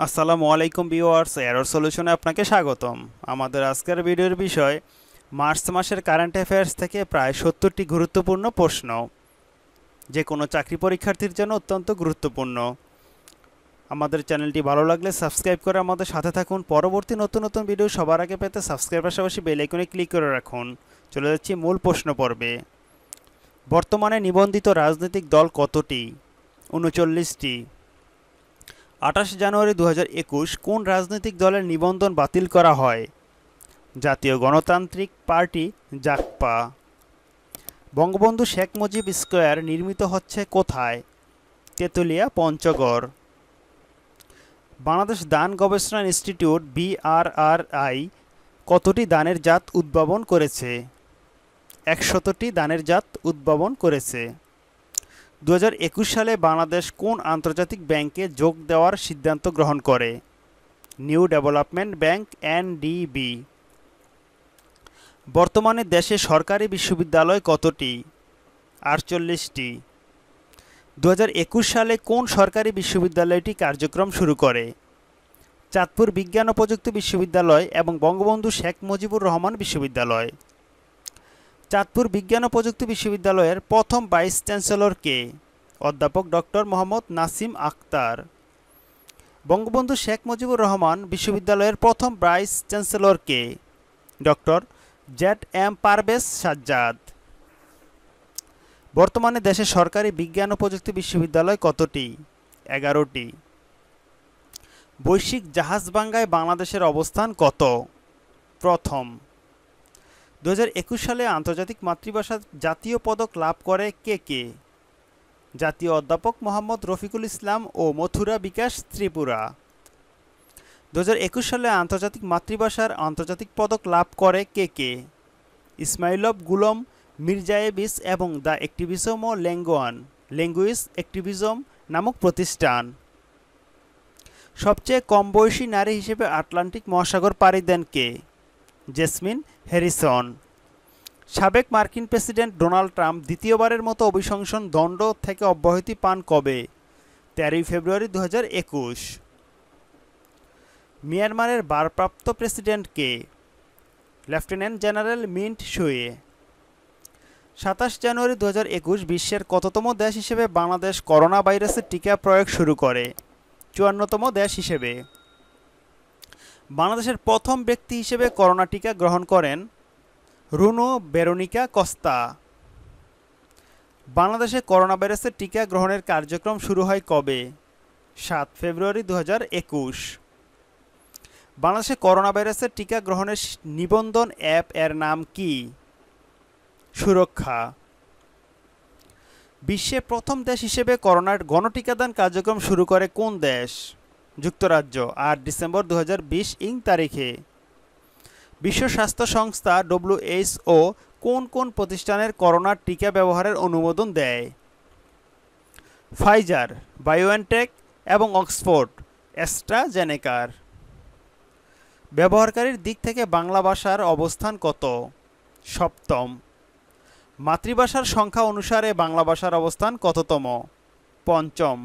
আসসালামু আলাইকুম viewers, error সলিউশনে আপনাকে স্বাগতম। আমাদের আজকের ভিডিওর বিষয় মার্চ মাসের কারেন্ট অ্যাফেয়ার্স থেকে প্রায় 70টি গুরুত্বপূর্ণ প্রশ্ন, যে কোনো চাকরি পরীক্ষার্থীর জন্য অত্যন্ত গুরুত্বপূর্ণ। আমাদের চ্যানেলটি ভালো লাগলে সাবস্ক্রাইব করে আমাদের সাথে থাকুন। পরবর্তী নতুন নতুন ভিডিও সবার আগে পেতে সাবস্ক্রাইব পাশাপাশি বেল আইকনে ক্লিক করে রাখুন। চলে যাচ্ছি মূল প্রশ্ন পর্বে। বর্তমানে নিবন্ধিত রাজনৈতিক দল কতটি? 39টি। 28 জানুয়ারি 2021 কোন রাজনৈতিক দলের নিবন্ধন বাতিল করা হয়? জাতীয় গণতান্ত্রিক পার্টি জাকপা। বঙ্গবন্ধু শেখ মুজিব স্কয়ার নির্মিত হচ্ছে কোথায়? তেতুলিয়া, পঞ্চগড়। বাংলাদেশ ধান গবেষণা ইনস্টিটিউট BRRI কতটি ধানের জাত উদ্ভাবন করেছে? 100টি ধানের জাত উদ্ভাবন করেছে। 2021 সালে বাংলাদেশ কোন আন্তর্জাতিক ব্যাংকে যোগ দেওয়ার সিদ্ধান্ত গ্রহণ করে? New development bank NDB। বর্তমানে দেশে সরকারি বিশ্ববিদ্যালয় কতটি? 48টি। 2021 সালে কোন সরকারি বিশ্ববিদ্যালয়টি কার্যক্রম শুরু করে? চাঁদপুর বিজ্ঞান ও প্রযুক্তি বিশ্ববিদ্যালয় এবং বঙ্গবন্ধু শেখ মুজিবুর রহমান বিশ্ববিদ্যালয়। চাঁদপুর বিজ্ঞান ও প্রযুক্তি বিশ্ববিদ্যালয়ের প্রথম ভাইস চ্যান্সেলর কে? অধ্যাপক ডক্টর মোহাম্মদ নাসিম আক্তার। বঙ্গবন্ধু শেখ মুজিবুর রহমান বিশ্ববিদ্যালয়ের প্রথম ভাইস চ্যান্সেলর কে? Doctor ZM Parvez Sajjad. বর্তমানে দেশে সরকারি বিজ্ঞান ও প্রযুক্তি বিশ্ববিদ্যালয় কতটি? 11টি। বৈশ্বিক জাহাজভাঙ্গায় বাংলাদেশের অবস্থান কত? প্রথম। 2021 সালে আন্তর্জাতিক মাতৃভাষা জাতীয় পদক লাভ করে কে? জাতীয় অধ্যাপক মোহাম্মদ রফিকুল ইসলাম ও মথুরা বিকাশ ত্রিপুরা। 2021 সালে আন্তর্জাতিক মাতৃভাষার আন্তর্জাতিক পদক লাভ করে কে? ইসমাইলভ গুলম মির্জায়েভিচ এবং দ্য অ্যাক্টিভিজম ও ল্যাঙ্গুয়েজ অ্যাক্টিভিজম নামক প্রতিষ্ঠান। সবচেয়ে কম বয়সী নারী হিসেবে আটলান্টিক মহাসাগর পাড়ি দেন কে? Jasmine Harrison. সাবেক মার্কিন প্রেসিডেন্ট ডোনাল্ড ট্রাম্প দ্বিতীয়বারের মতো অভিশংসন দণ্ড থেকে অব্যাহতি পান কবে? 13 ফেব্রুয়ারি 2021। মিয়ানমারের ভারপ্রাপ্ত প্রেসিডেন্ট কে? Lieutenant general Myint Swe. 27 January 2021 বিশ্বের কততম দেশ হিসেবে বাংলাদেশ করোনা ভাইরাসের টিকা প্রয়োগ শুরু করে? 54তম দেশ হিসেবে। বাংলাদেশের প্রথম ব্যক্তি হিসেবে করোনা টিকা গ্রহণ করেন রুনো বেরোনিকা কস্তা। বাংলাদেশে করোনা ভাইরাসের টিকা গ্রহণের কার্যক্রম শুরু হয় কবে? 7 ফেব্রুয়ারি 2021। বাংলাদেশে করোনা ভাইরাসের টিকা গ্রহণের নিবন্ধন অ্যাপ এর নাম কি? সুরক্ষা। বিশ্বে প্রথম দেশ হিসেবে করোনার গণটিকাদান কার্যক্রম শুরু করে কোন দেশ? যুক্তরাজ্য 8 ডিসেম্বর 2020 তারিখে। বিশ্ব স্বাস্থ্য সংস্থা WHO কোন কোন প্রতিষ্ঠানের করোনার টিকা ব্যবহারের অনুমোদন দেয়? ফাইজার, বায়োএনটেক এবং অক্সফোর্ড অ্যাস্ট্রাজেনেকার। ব্যবহারকারীর দিক থেকে বাংলা ভাষার অবস্থান কত? সপ্তম। মাতৃভাষার সংখ্যা অনুসারে বাংলা ভাষার অবস্থান কততম? পঞ্চম।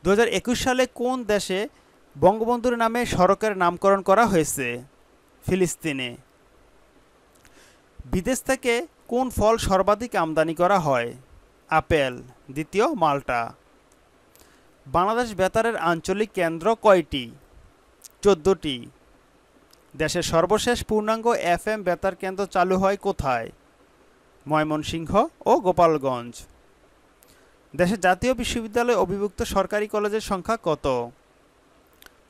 2021 সালে কোন দেশে বঙ্গবন্ধুর নামে সড়কের নামকরণ করা হয়েছে? ফিলিস্তিনে। বিদেশ থেকে কোন ফল সর্বাধিক আমদানি করা হয়? আপেল। দ্বিতীয় মাল্টা। বাংলাদেশ বেতারের আঞ্চলিক কেন্দ্র কয়টি? 14টি। দেশের সর্বশেষ পূর্ণাঙ্গ FM বেতার কেন্দ্র চালু হয় কোথায়? ময়মনসিংহ ও গোপালগঞ্জ। দেশের জাতীয় বিশ্ববিদ্যালয়ে অভিভুক্ত সরকারি কলেজের সংখ্যা কত?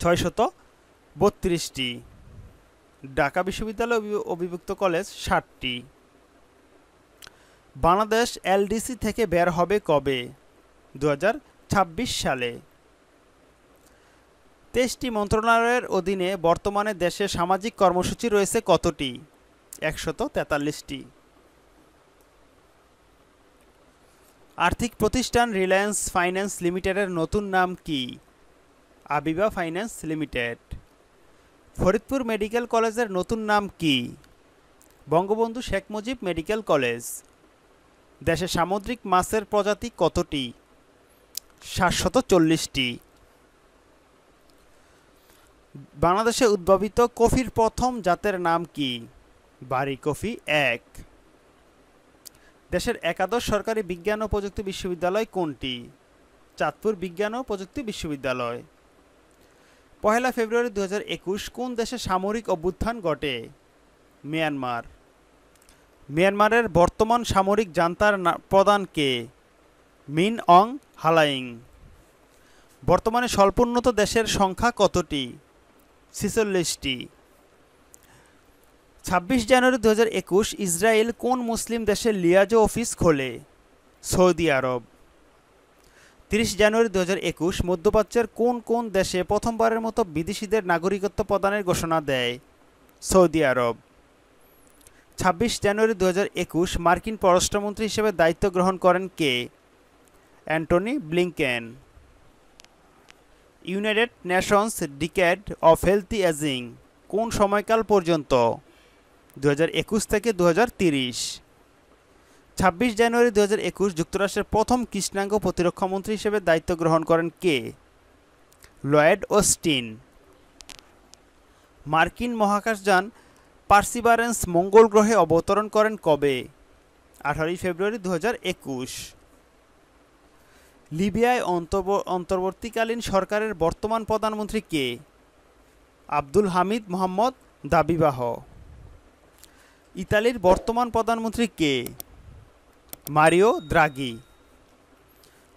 632টি। ঢাকা বিশ্ববিদ্যালয়ে অভিভুক্ত কলেজ 60টি। বাংলাদেশ LDC থেকে বের হবে কবে? 2026 সালে। 23টি মন্ত্রণালয়ের অধীনে বর্তমানে দেশে সামাজিক কর্মসূচি রয়েছে কতটি? 143টি। আর্থিক প্রতিষ্ঠান রিলায়েন্স ফাইন্যান্স লিমিটেডের নতুন নাম কি? আবিবা ফাইন্যান্স লিমিটেড। ফরিদপুর মেডিকেল কলেজের নতুন নাম কি? Bangabandhu Sheikh Mujib medical college. দেশে সামুদ্রিক মাছের প্রজাতি কতটি? 740টি। বাংলাদেশে উদ্ভাবিত কফির প্রথম জাতের নাম কি? বারী কফি 1। দেশের একাদশ সরকারি বিজ্ঞান ও প্রযুক্তি বিশ্ববিদ্যালয় কোনটি? চাঁদপুর বিজ্ঞান ও প্রযুক্তি বিশ্ববিদ্যালয়। 1 ফেব্রুয়ারি 2021 কোন দেশে সামরিক অভ্যুত্থান ঘটে? মিয়ানমার। মিয়ানমারের বর্তমান সামরিক জান্তার প্রধান কে? মিন অং হালাইং। বর্তমানে স্বল্পোন্নত দেশের সংখ্যা কতটি? 46টি। 26 জানুয়ারি 2021 ইসরায়েল কোন মুসলিম দেশে লিয়াজো অফিস খোলে? সৌদি আরব। 30 জানুয়ারি 2021 মধ্যপ্রাচ্যের কোন কোন দেশে প্রথমবারের মতো বিদেশিদের নাগরিকত্ব প্রদানের ঘোষণা দেয়? সৌদি আরব। 26 জানুয়ারি 2021 মার্কিন পররাষ্ট্রমন্ত্রী হিসেবে দায়িত্ব গ্রহণ করেন কে? Antony Blinken. United Nations decade of healthy ageing কোন সময়কাল পর্যন্ত? 2021 থেকে 2030। 26 জানুয়ারি 2021 যুক্তরাষ্ট্রের প্রথম কৃষ্ণাঙ্গ প্রতিরক্ষামন্ত্রী হিসেবে দায়িত্ব গ্রহণ করেন কে? Lloyd Austin. মার্কিন মহাকাশযান পার্সিভারেন্স মঙ্গল গ্রহে অবতরণ করেন কবে? 18 ফেব্রুয়ারি 2021। লিবিয়ায় অন্তর্বর্তীকালীন সরকারের বর্তমান প্রধানমন্ত্রী কে? আব্দুল হামিদ মোহাম্মদ দাবিবাহ। ইতালির বর্তমান প্রধানমন্ত্রী কে? মারিও দ্রাগি।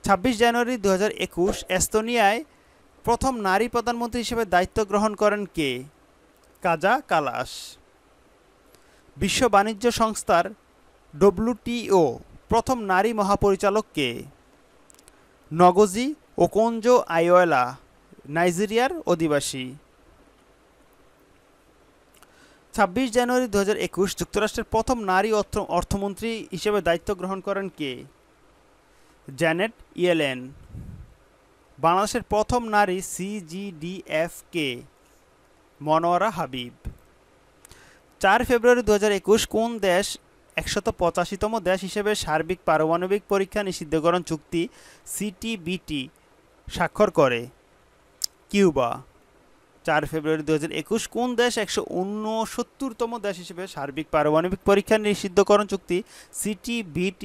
26 জানুয়ারি 2021 এস্তোনিয়ায় প্রথম নারী প্রধানমন্ত্রী হিসেবে দায়িত্ব গ্রহণ করেন কে? কাজা কালাশ। বিশ্ব বাণিজ্য সংস্থার WTO প্রথম নারী মহাপরিচালক কে? নগজি ওকোনজো আইওয়েলা, নাইজেরিয়ার অধিবাসী। 26 জানুয়ারি 2021 যুক্তরাষ্ট্রের প্রথম নারী অর্থমন্ত্রী হিসেবে দায়িত্ব গ্রহণ করেন কে? Janet Yellen. বাংলাদেশের প্রথম নারী CGDF কে? মনোয়ারা হাবিব। 4 ফেব্রুয়ারি 2021 কোন দেশ 185তম দেশ হিসেবে সার্বিক পারমাণবিক পরীক্ষা নিষিদ্ধকরণ চুক্তি CTBT স্বাক্ষর করে? কিউবা। 4 ফেব্রুয়ারি 2021 কোন দেশ 169তম দেশ হিসেবে সার্বিক পারমাণবিক পরীক্ষা নিষিদ্ধকরণ চুক্তি CTBT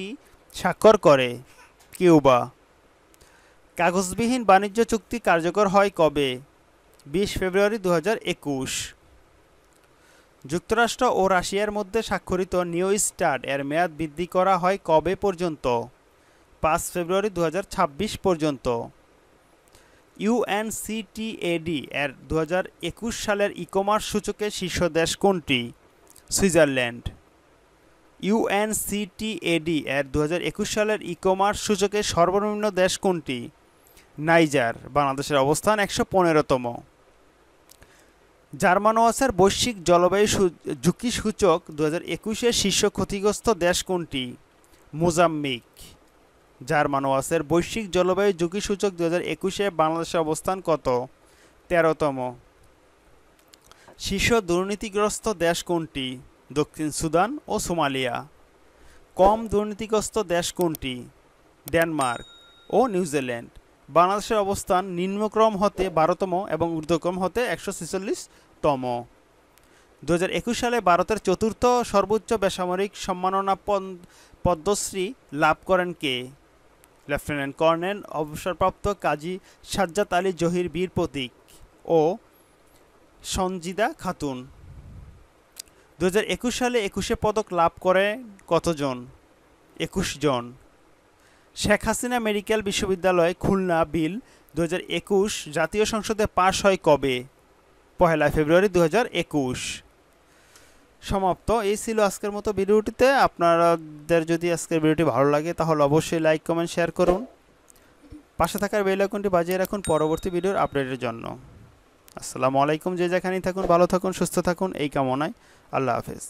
স্বাক্ষর করে? কিউবা। কাগজবিহীন বাণিজ্য চুক্তি কার্যকর হয় কবে? 20 ফেব্রুয়ারি 2021। যুক্তরাষ্ট্র ও রাশিয়ার মধ্যে স্বাক্ষরিত নিউ স্টার্ট এর মেয়াদ বৃদ্ধি করা হয় কবে পর্যন্ত? 5 ফেব্রুয়ারি 2026 পর্যন্ত। UNCTAD এর 2021 সালের ই-কমার্স সূচকে শীর্ষ দেশ কোনটি? সুইজারল্যান্ড। UNCTAD এর 2021 সালের ই-কমার্স সূচকে সর্বনিম্ন দেশ কোনটি? নাইজার। বাংলাদেশের অবস্থান 115তম। জার্মান ওয়াচের বৈশ্বিক জলবায়ু ঝুঁকি সূচক 2021 শীর্ষ ক্ষতিগ্রস্ত দেশ কোনটি? মোজাম্বিক। জার্মান ওয়াচের বৈশ্বিক জলবায়ু ঝুঁকি সূচক 2021 বাংলাদেশের অবস্থান কত? 13তম। শীর্ষ দুর্নীতিগ্রস্ত দেশ কোনটি? দক্ষিণ সুদান ও সোমালিয়া। কম দুর্নীতিগ্রস্ত দেশ কোনটি? ডেনমার্ক ও নিউজিল্যান্ড। বাংলাদেশের অবস্থান নিম্নক্রম হতে 12তম এবং ঊর্ধ্বক্রম হতে 146তম। 2021 সালে ভারতের চতুর্থ সর্বোচ্চ বেসামরিক সম্মাননা পদ্মশ্রী লাভ করেন কে? লেফটেন্যান্ট কর্নেল অবসরপ্রাপ্ত কাজী সাজ্জাদ আলী জহির বীর প্রতীক ও সঞ্জিদা খাতুন। 2021 সালে 21 পদক লাভ করে কতজন? 21 জন। শেখ হাসিনা মেডিকেল বিশ্ববিদ্যালয় খুলনা বিল 2021 জাতীয় সংসদে পাশ হয় কবে? 1 ফেব্রুয়ারি 2021। সমাপ্ত। এই ছিল আজকের মতো ভিডিওটিতে। আপনাদের যদি আজকের ভিডিওটি ভালো লাগে তাহলে অবশ্যই লাইক কমেন্ট শেয়ার করুন। পাশে থাকার বেল আইকনটি বাজিয়ে রাখুন পরবর্তী ভিডিওর আপডেটের জন্য। আসসালামু আলাইকুম। যে যেখানেই থাকুন ভালো থাকুন সুস্থ থাকুন এই কামনায়। আল্লাহ হাফেজ।